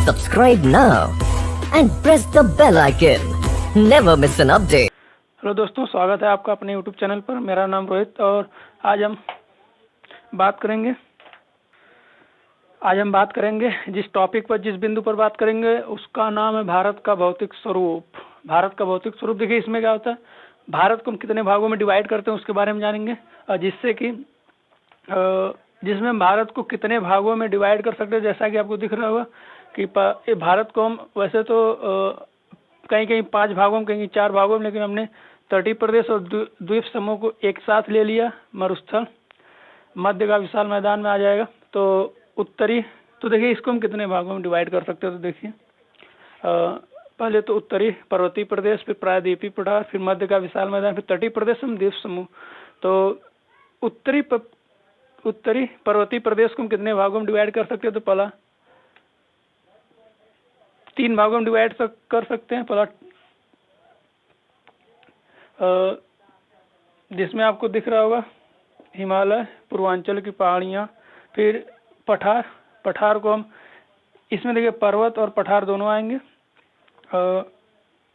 Subscribe now and press the bell icon. Never miss an update. Hello दोस्तों, स्वागत है आपका अपने यूट्यूब चैनल पर। मेरा नाम रोहित और आज हम बात करेंगे जिस टॉपिक पर, जिस बिंदु पर बात करेंगे उसका नाम है भारत का भौतिक स्वरूप। भारत का भौतिक स्वरूप देखिए, इसमें क्या होता है, भारत को हम कितने भागों में डिवाइड करते हैं उसके बारे में जानेंगे, और जिसमें भारत को कितने भागों में डिवाइड कर सकते हैं। जैसा कि आपको दिख रहा होगा कि भारत को हम वैसे तो कहीं कहीं 5 भागों में, कहीं 4 भागों में, लेकिन हमने तटीय प्रदेश और द्वीप समूह को एक साथ ले लिया। मरुस्थल, मध्य का विशाल मैदान में आ जाएगा। तो उत्तरी, तो देखिए इसको हम कितने भागों में डिवाइड कर सकते हैं। तो देखिए पहले तो उत्तरी पर्वतीय प्रदेश, फिर प्रायद्वीपीय पठार, फिर मध्य का विशाल मैदान, फिर तटीय प्रदेश, द्वीप समूह। तो उत्तरी पर्वतीय प्रदेश को हम कितने भागों में डिवाइड कर सकते हैं। तो पहला 3 भागों में डिवाइड कर सकते हैं। पहला जिसमें आपको दिख रहा होगा हिमालय, पूर्वांचल की पहाड़ियाँ, फिर पठार को हम, इसमें देखिए पर्वत और पठार दोनों आएंगे।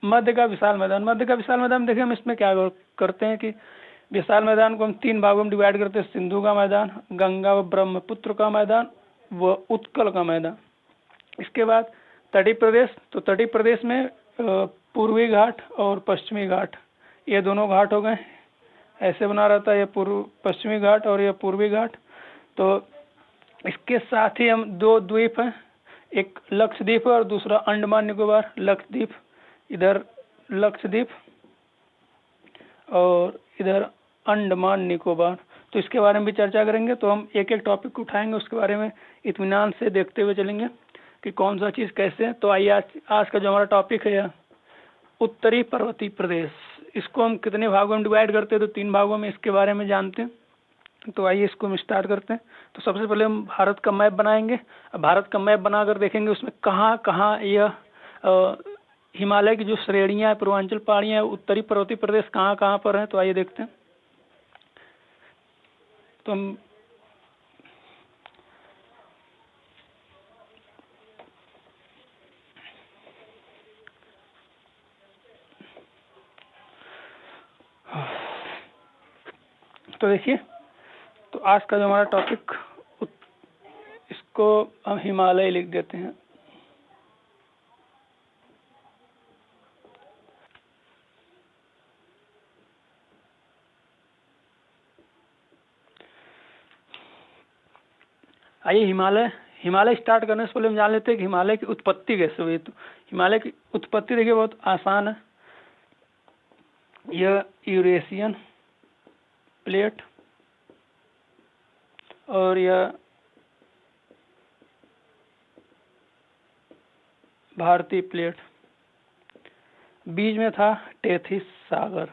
मध्य का विशाल मैदान देखिए हम इसमें क्या करते हैं कि विशाल मैदान को हम 3 भागों में डिवाइड करते हैं। सिंधु का मैदान, गंगा व ब्रह्मपुत्र का मैदान व उत्कल का मैदान। इसके बाद तटीय प्रदेश, तो तटीय प्रदेश में पूर्वी घाट और पश्चिमी घाट, ये दोनों घाट हो गए। ऐसे बना रहता है, ये पश्चिमी घाट और ये पूर्वी घाट। तो इसके साथ ही हम 2 द्वीप हैं, एक लक्षद्वीप और दूसरा अंडमान निकोबार। लक्षद्वीप, इधर लक्षद्वीप और इधर अंडमान निकोबार। तो इसके बारे में भी चर्चा करेंगे। तो हम एक एक टॉपिक उठाएंगे, उसके बारे में इत्मीनान से देखते हुए चलेंगे कि कौन सा चीज़ कैसे है। तो आइए आज का जो हमारा टॉपिक है उत्तरी पर्वतीय प्रदेश, इसको हम कितने भागों में डिवाइड करते हैं। तो 3 भागों में, इसके बारे में जानते हैं। तो आइए इसको हम स्टार्ट करते हैं। तो सबसे पहले हम भारत का मैप बनाएंगे। भारत का मैप बनाकर देखेंगे उसमें कहाँ कहाँ यह हिमालय की जो श्रेणियाँ है, पूर्वांचल पहाड़ियाँ है, उत्तरी पर्वतीय प्रदेश कहाँ कहाँ पर है। तो आइए देखते हैं। तो हम तो देखिए, तो आज का जो हमारा टॉपिक, इसको हम हिमालय लिख देते हैं। आइए हिमालय स्टार्ट करने से पहले हम जान लेते हैं कि हिमालय की उत्पत्ति कैसे हुई। तो हिमालय की उत्पत्ति देखिए बहुत आसान है। यह यूरेशियन प्लेट और यह भारतीय प्लेट, बीच में था टेथिस सागर।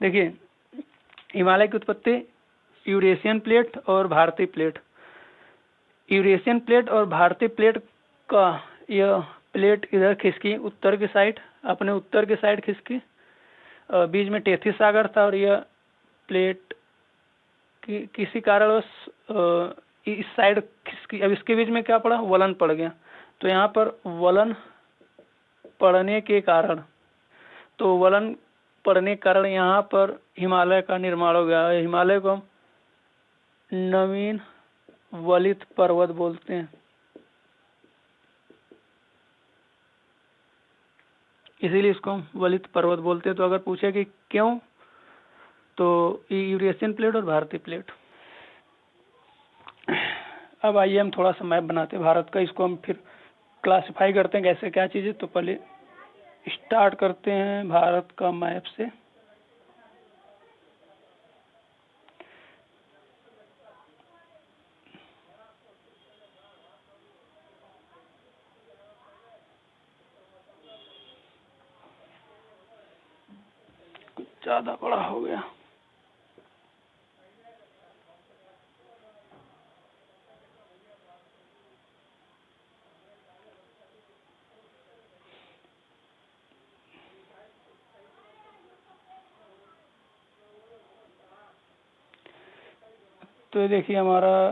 देखिए हिमालय की उत्पत्ति यूरेशियन प्लेट और भारतीय प्लेट। यूरेशियन प्लेट और भारतीय प्लेट का, यह प्लेट इधर खिसकी उत्तर की साइड, अपने उत्तर की साइड खिसकी, बीच में टेथिस सागर था और यह प्लेट किसी कारणवश इस साइड खिसकी। अब इसके बीच में क्या पड़ा, वलन पड़ गया। तो यहाँ पर वलन पड़ने के कारण यहाँ पर हिमालय का निर्माण हो गया। हिमालय को हम नवीन वलित पर्वत बोलते हैं, इसीलिए इसको हम वलित पर्वत बोलते हैं। तो अगर पूछे कि क्यों, तो यूरेशियन प्लेट और भारतीय प्लेट। अब आइए हम थोड़ा सा मैप बनाते हैं भारत का, इसको हम फिर क्लासिफाई करते हैं कैसे क्या चीज़ है। तो पहले स्टार्ट करते हैं भारत का मैप से। कुछ ज़्यादा बड़ा हो गया। तो ये देखिए हमारा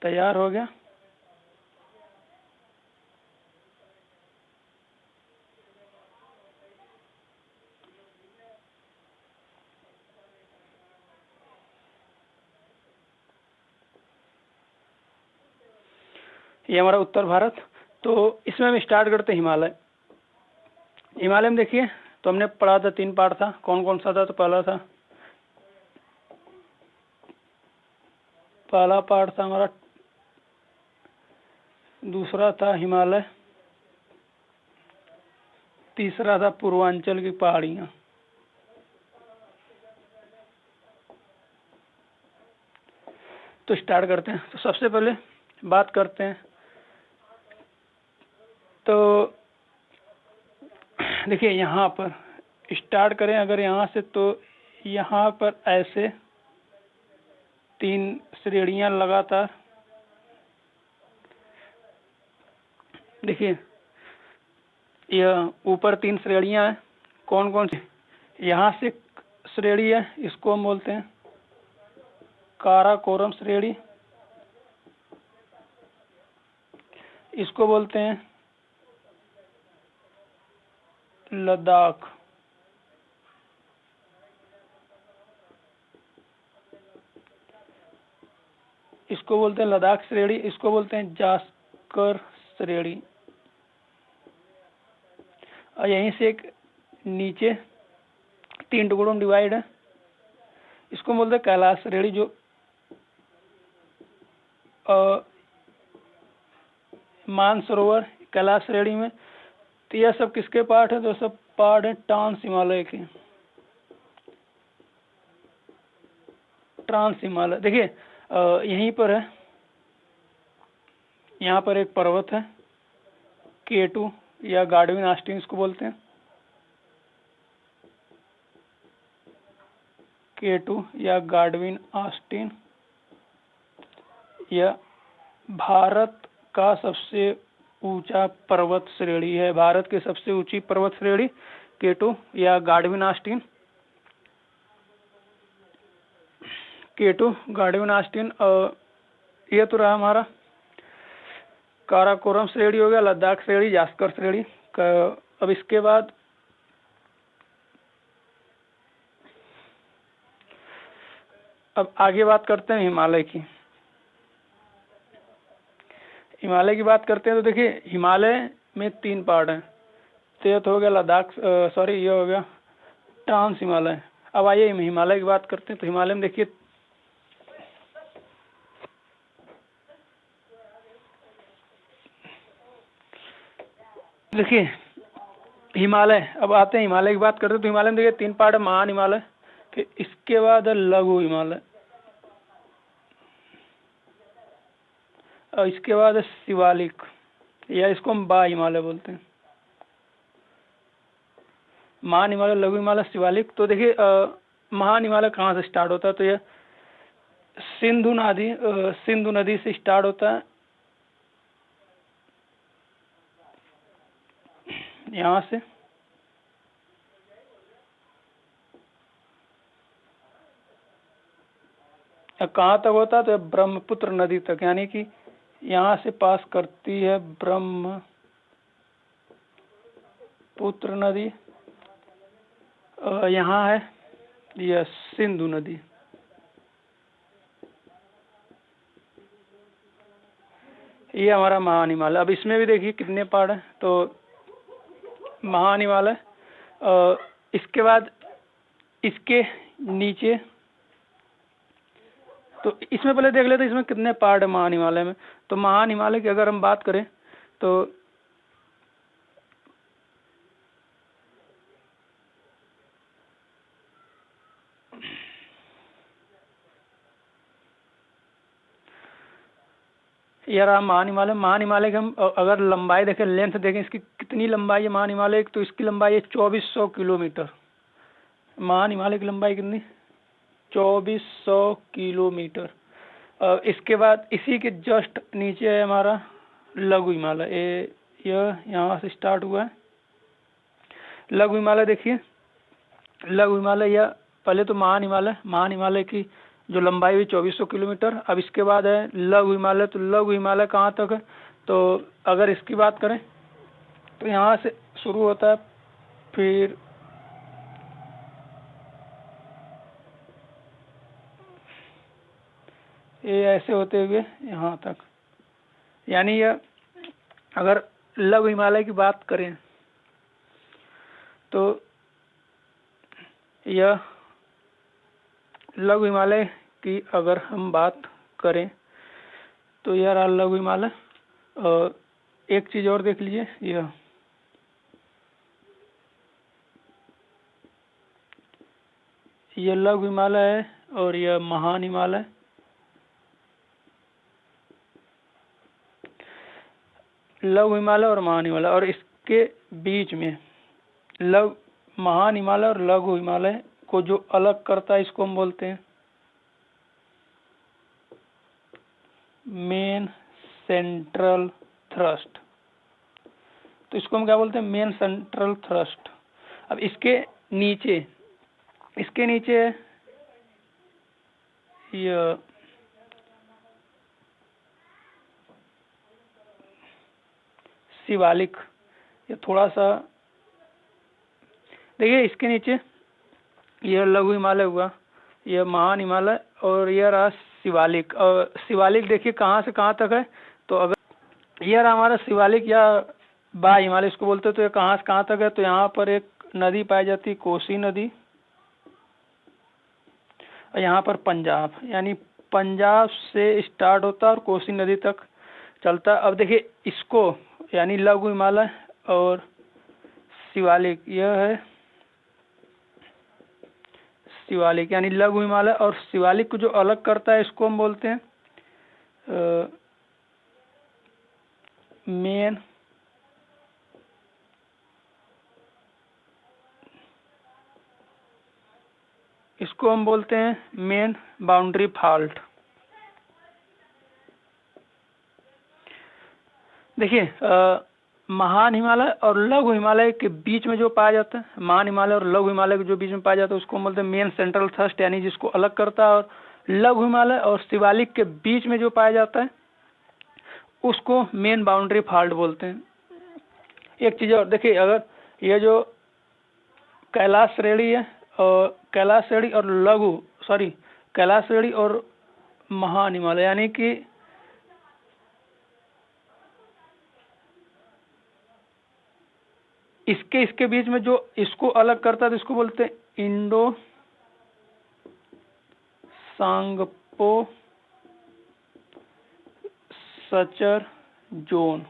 तैयार हो गया। ये हमारा उत्तर भारत। तो इसमें हम स्टार्ट करते हैं हिमालय। हिमालय में देखिए, तो हमने पढ़ा था 3 पार्ट था। कौन कौन सा था? तो पहला पार्ट था हमारा, दूसरा था हिमालय, तीसरा था पूर्वांचल की पहाड़ियाँ। तो स्टार्ट करते हैं। तो सबसे पहले बात करते हैं, तो देखिए यहाँ पर स्टार्ट करें अगर यहाँ से, तो यहाँ पर ऐसे 3 श्रेणियाँ लगातार, देखिए यह ऊपर 3 श्रेणियाँ हैं। कौन कौन सी? यहाँ से श्रेणी है, इसको हम बोलते हैं काराकोरम श्रेणी, इसको बोलते हैं लद्दाख, इसको बोलते हैं लद्दाख श्रेणी, इसको बोलते हैं जास्कर श्रेणी। और यहीं से एक नीचे 3 टुकड़ों में डिवाइड है, इसको बोलते हैं कैलाश श्रेणी, जो मानसरोवर कैलाश श्रेणी में। तो यह सब किसके पार्ट है? तो सब पार्ट है ट्रांस हिमालय के। ट्रांस हिमालय देखिए यहीं पर है, यहाँ पर एक पर्वत है K2 या गार्डविन ऑस्टिन इसको बोलते हैं, K2 या गार्डविन ऑस्टिन। यह भारत का सबसे ऊंचा पर्वत श्रेणी है, भारत की सबसे ऊंची पर्वत श्रेणी K2 या Godwin Austin. K2 Godwin Austin. ये तो रहा हमारा काराकोरम श्रेणी हो गया, लद्दाख श्रेणी, जास्कर श्रेणी। अब इसके बाद अब आगे बात करते हैं हिमालय की। हिमालय की बात करते हैं तो देखिए हिमालय में 3 पार्ट हैं। तो ये तो हो गया लद्दाख, सॉरी ये हो गया ट्रांस हिमालय। अब आइए हिमालय की बात करते हैं। तो हिमालय में देखिए हिमालय, अब आते हैं हिमालय की बात करते हैं। तो हिमालय में देखिए 3 पार्ट है, महान हिमालय, फिर इसके बाद है लघु हिमालय, और इसके बाद है शिवालिक, या इसको हम बा हिमालय बोलते हैं। महान हिमालय, लघु हिमालय, शिवालिक। तो देखिए महान हिमालय कहाँ से स्टार्ट होता है? तो यह सिंधु नदी से स्टार्ट होता है, यहाँ से कहाँ तक होता है? तो ब्रह्मपुत्र नदी तक, यानी कि यहाँ से पास करती है ब्रह्मपुत्र नदी। यहाँ है यह सिंधु नदी। ये हमारा महान हिमालय। अब इसमें भी देखिए कितने पहाड़ हैं। तो महान हिमालय, इसके बाद इसके नीचे, तो इसमें पहले देख लेते हैं इसमें कितने पार्ट है महान हिमालय में। तो महान हिमालय की अगर हम बात करें तो यह रहा महान हिमालय। महान हिमालय की हम अगर लंबाई देखें, लेंथ देखें, इसकी कितनी लंबाई है महान हिमालय की? तो इसकी लंबाई है 2400 किलोमीटर। महान हिमालय की लंबाई कितनी? 2400 किलोमीटर। इसके बाद इसी के जस्ट नीचे है हमारा लघु हिमालय। यह यहाँ से स्टार्ट हुआ है लघु हिमालय। देखिए लघु हिमालय या पहले तो महान हिमालय, महान हिमालय की जो लंबाई हुई 2400 किलोमीटर। अब इसके बाद है लघु हिमालय। तो लघु हिमालय कहाँ तक है, तो अगर इसकी बात करें तो यहाँ से शुरू होता है, फिर ये ऐसे होते हुए यहाँ तक, यानी यह अगर लघु हिमालय की बात करें तो यह लघु हिमालय की अगर हम बात करें तो यह रहा लघु हिमालय। और एक चीज़ और देख लीजिए, यह लघु हिमालय है और यह महान हिमालय। लघु हिमालय और महान हिमालय, और इसके बीच में महान हिमालय और लघु हिमालय को जो अलग करता है इसको हम बोलते हैं मेन सेंट्रल थ्रस्ट। तो इसको हम क्या बोलते हैं, मेन सेंट्रल थ्रस्ट। अब इसके नीचे यह शिवालिक, ये थोड़ा सा देखिए, इसके नीचे यह लघु हिमालय हुआ, यह महान हिमालय, और यह रहा शिवालिक। और शिवालिक देखिए कहाँ से कहाँ तक है, तो अगर यह रहा हमारा शिवालिक या बा हिमालय इसको बोलते हैं, तो यह कहाँ से कहाँ तक है, तो यहाँ पर एक नदी पाई जाती है, कोसी नदी, और यहाँ पर पंजाब, यानी पंजाब से स्टार्ट होता है और कोसी नदी तक चलता है। अब देखिए इसको, यानी लघु हिमालय और शिवालिक, यह है शिवालिक, यानी लघु हिमालय और शिवालिक को जो अलग करता है इसको हम बोलते हैं मेन इसको हम बोलते हैं मेन बाउंड्री फॉल्ट। देखिए महान हिमालय और लघु हिमालय के बीच में जो पाया जाता है, महान हिमालय और लघु हिमालय के जो बीच में पाया जाता है उसको हम बोलते हैं मेन सेंट्रल थ्रस्ट, यानी जिसको अलग करता है। और लघु हिमालय और शिवालिक के बीच में जो पाया जाता है उसको मेन बाउंड्री फॉल्ट बोलते हैं। एक चीज और देखिए, अगर ये जो कैलाश श्रेणी है, और कैलाश श्रेणी और महान हिमालय, यानी कि इसके बीच में जो इसको अलग करता है तो इसको बोलते हैं इंडो सांगपो सचर जोन,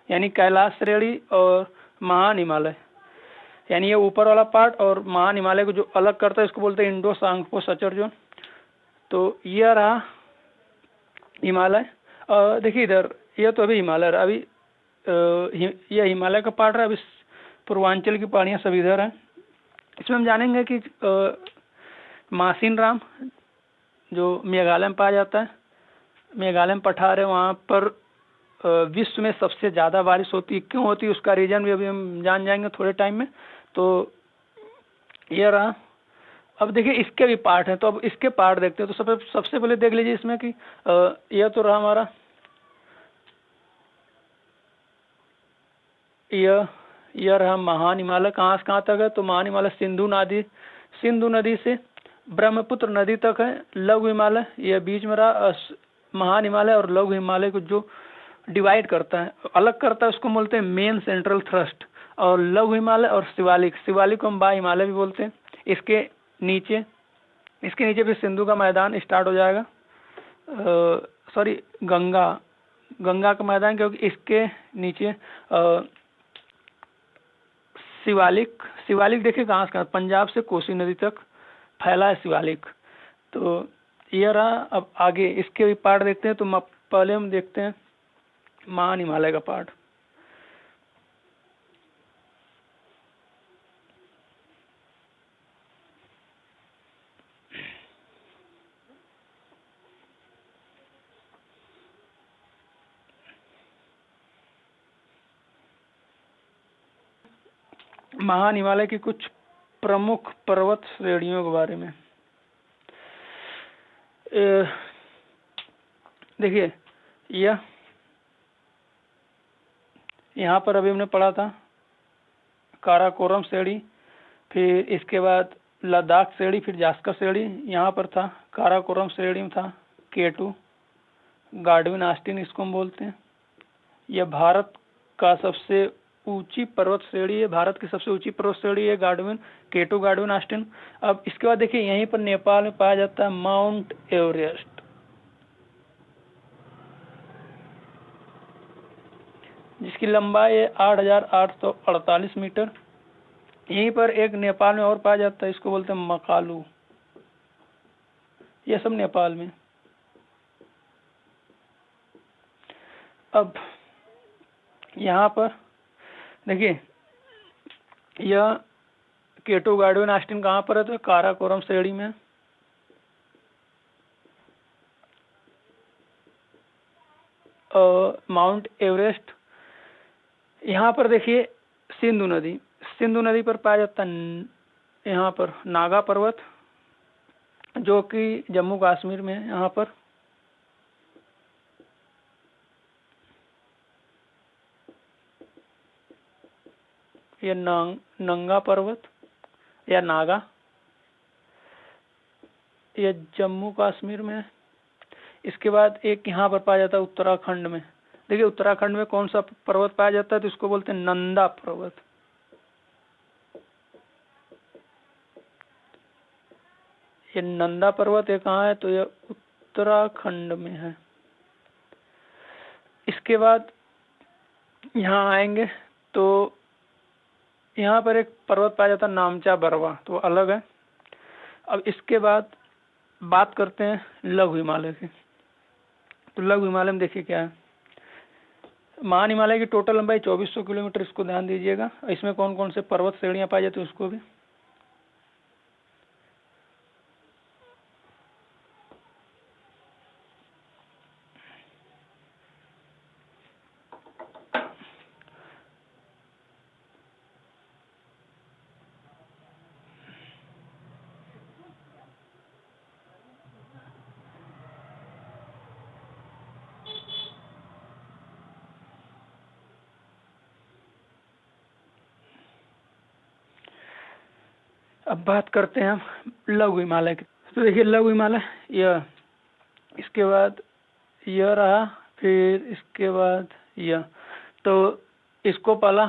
यानी कैलाश श्रेणी और महान हिमालय, यानी ये ऊपर वाला पार्ट, और महान हिमालय को जो अलग करता है इसको बोलते हैं इंडो सांगपो सचर जोन। तो यह रहा हिमालय। देखिए इधर, यह तो अभी हिमालय रहा, अभी यह हिमालय का पार्ट रहा। अभी पूर्वांचल की पहाड़ियाँ सब इधर हैं। इसमें हम जानेंगे कि मासिनराम जो मेघालय में पाया जाता है, मेघालय में पठार है, वहाँ पर विश्व में सबसे ज़्यादा बारिश होती है। क्यों होती है उसका रीजन भी अभी हम जान जाएंगे थोड़े टाइम में। तो यह रहा। अब देखिए इसके भी पार्ट हैं, तो अब इसके पार्ट देखते हैं। तो सबसे पहले देख लीजिए इसमें कि यह तो रहा हमारा, यह रहा महान हिमालय। कहाँ से कहाँ तक है, तो महान हिमालय सिंधु नदी से ब्रह्मपुत्र नदी तक है। लघु हिमालय यह बीच में रहा। महान हिमालय और लघु हिमालय को जो डिवाइड करता है, अलग करता है, उसको बोलते हैं मेन सेंट्रल थ्रस्ट। और लघु हिमालय और शिवालिक को हम बा हिमालय भी बोलते हैं। इसके नीचे फिर सिंधु का मैदान स्टार्ट हो जाएगा, गंगा का मैदान, क्योंकि इसके नीचे शिवालिक देखिए कहाँ से कहाँ, पंजाब से कोसी नदी तक फैला है शिवालिक। तो ये रहा। अब आगे इसके भी पार्ट देखते हैं। तो पहले हम देखते हैं महान हिमालय का पार्ट। महान हिमालय की कुछ प्रमुख पर्वत श्रेणियों के बारे में। देखिए यह यहाँ पर अभी हमने पढ़ा था काराकोरम श्रेणी, फिर इसके बाद लद्दाख श्रेणी, फिर जास्कर श्रेणी। यहाँ पर था काराकोरम श्रेणी में था K2 गार्डविन ऑस्टिन, इसको हम बोलते हैं। यह भारत का सबसे ऊंची पर्वत श्रेणी है, भारत की सबसे ऊंची पर्वत श्रेणी है गार्डविन K2 गार्डविन ऑस्टिन। अब इसके बाद देखिए यहीं पर नेपाल में पाया जाता है माउंट एवरेस्ट, जिसकी लंबाई है 8,848 मीटर। यहीं पर एक नेपाल में और पाया जाता है, इसको बोलते हैं मकालू। यह सब नेपाल में। अब यहाँ पर देखिए यह K2 गार्डविन ऑस्टिन कहाँ पर है, तो काराकोरम श्रेणी में। माउंट एवरेस्ट यहाँ पर देखिए सिंधु नदी पर पाया जाता है यहाँ पर नागा पर्वत, जो कि जम्मू कश्मीर में है। यहाँ पर यह नंगा पर्वत या नागा, यह जम्मू कश्मीर में है। इसके बाद एक यहाँ पर पाया जाता है उत्तराखंड में। देखिए उत्तराखंड में कौन सा पर्वत पाया जाता है, तो इसको बोलते हैं नंदा पर्वत। ये नंदा पर्वत है कहाँ है, तो यह उत्तराखंड में है। इसके बाद यहाँ आएंगे तो यहाँ पर एक पर्वत पाया जाता है नामचा बरवा, तो अलग है। अब इसके बाद बात करते हैं लघु हिमालय की। तो लघु हिमालय में देखिए क्या है, महान हिमालय की टोटल लंबाई 2400 किलोमीटर, इसको ध्यान दीजिएगा। इसमें कौन कौन से पर्वत श्रेणियां पाई जाती है उसको भी। अब बात करते हैं हम लघु हिमालय की। तो देखिए लघु हिमालय यह, इसके बाद यह रहा, फिर इसके बाद यह, तो इसको पहला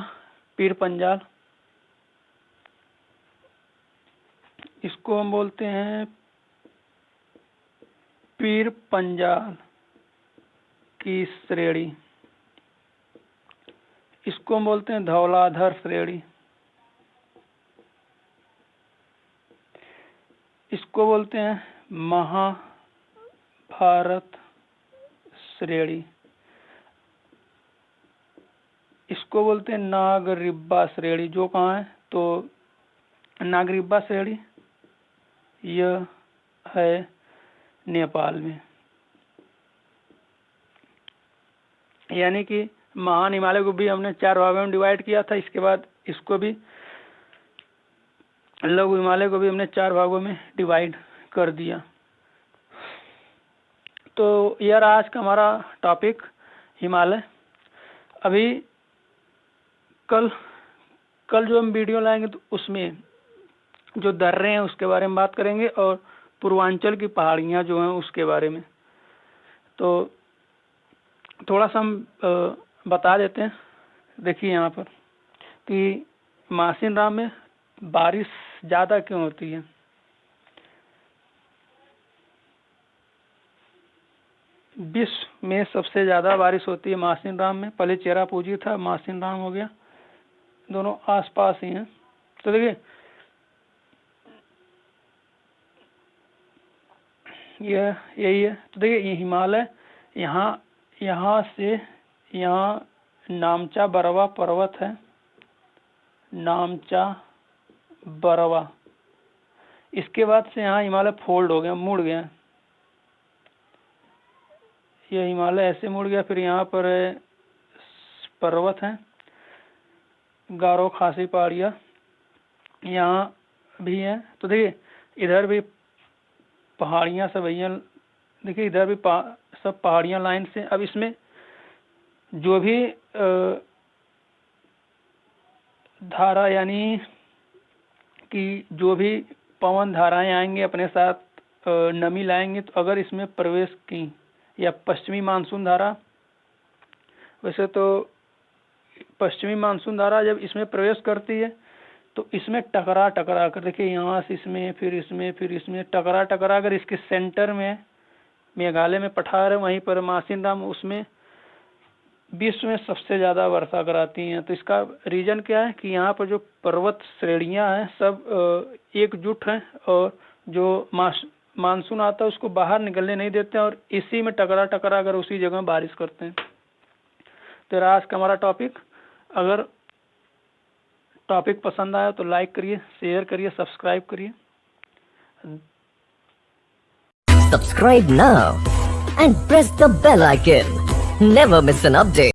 पीर पंजाल, इसको हम बोलते हैं पीर पंजाल की श्रेणी। इसको हम बोलते हैं धौलाधर श्रेणी। इसको बोलते हैं महाभारत श्रेणी। इसको बोलते हैं नागरिब्बा श्रेणी, जो कहाँ है, तो नागरिब्बा श्रेणी यह है नेपाल में। यानी कि महान हिमालय को भी हमने 4 भागों में डिवाइड किया था। इसके बाद इसको भी लघु हिमालय को भी हमने 4 भागों में डिवाइड कर दिया। तो यह रहा आज का हमारा टॉपिक हिमालय। अभी कल जो हम वीडियो लाएंगे तो उसमें जो दर्रे हैं उसके बारे में बात करेंगे, और पूर्वांचल की पहाड़ियाँ जो हैं उसके बारे में। तो थोड़ा सा हम बता देते हैं। देखिए यहाँ पर कि मासिन राम में बारिश ज़्यादा क्यों होती है। विश्व में सबसे ज़्यादा बारिश होती है मासिन राम में। पहले चेरापूंजी था, मासिन राम हो गया, दोनों आसपास ही हैं। तो देखिए यही है। तो देखिए ये हिमालय, यहाँ से यहाँ नामचा बरवा पर्वत है, नामचा बरवा। इसके बाद से यहाँ हिमालय फोल्ड हो गया, मुड़ गया। यह हिमालय ऐसे मुड़ गया। फिर यहाँ पर पर्वत है, गारो खासी पहाड़ियाँ। यहाँ भी हैं। तो देखिए इधर भी पहाड़ियाँ सब भैया, देखिए इधर भी सब पहाड़ियाँ लाइन से। अब इसमें जो भी धारा यानी कि जो भी पवन धाराएं आएंगे अपने साथ नमी लाएंगे, तो अगर इसमें प्रवेश की, या पश्चिमी मानसून धारा, वैसे तो पश्चिमी मानसून धारा जब इसमें प्रवेश करती है तो इसमें टकरा टकरा कर, देखिए यहाँ से इसमें फिर इसमें टकरा टकरा कर इसके सेंटर में मेघालय में पठार है, वहीं पर मासिनराम, उसमें विश्व में सबसे ज़्यादा वर्षा कराती हैं। तो इसका रीजन क्या है कि यहाँ पर जो पर्वत श्रेणियाँ हैं सब एकजुट हैं, और जो मानसून आता है उसको बाहर निकलने नहीं देते हैं, और इसी में टकरा टकरा कर उसी जगह बारिश करते हैं। तो आज का हमारा टॉपिक, अगर टॉपिक पसंद आया तो लाइक करिए, शेयर करिए, सब्सक्राइब करिए। Subscribe now and press the bell icon. Never miss an update.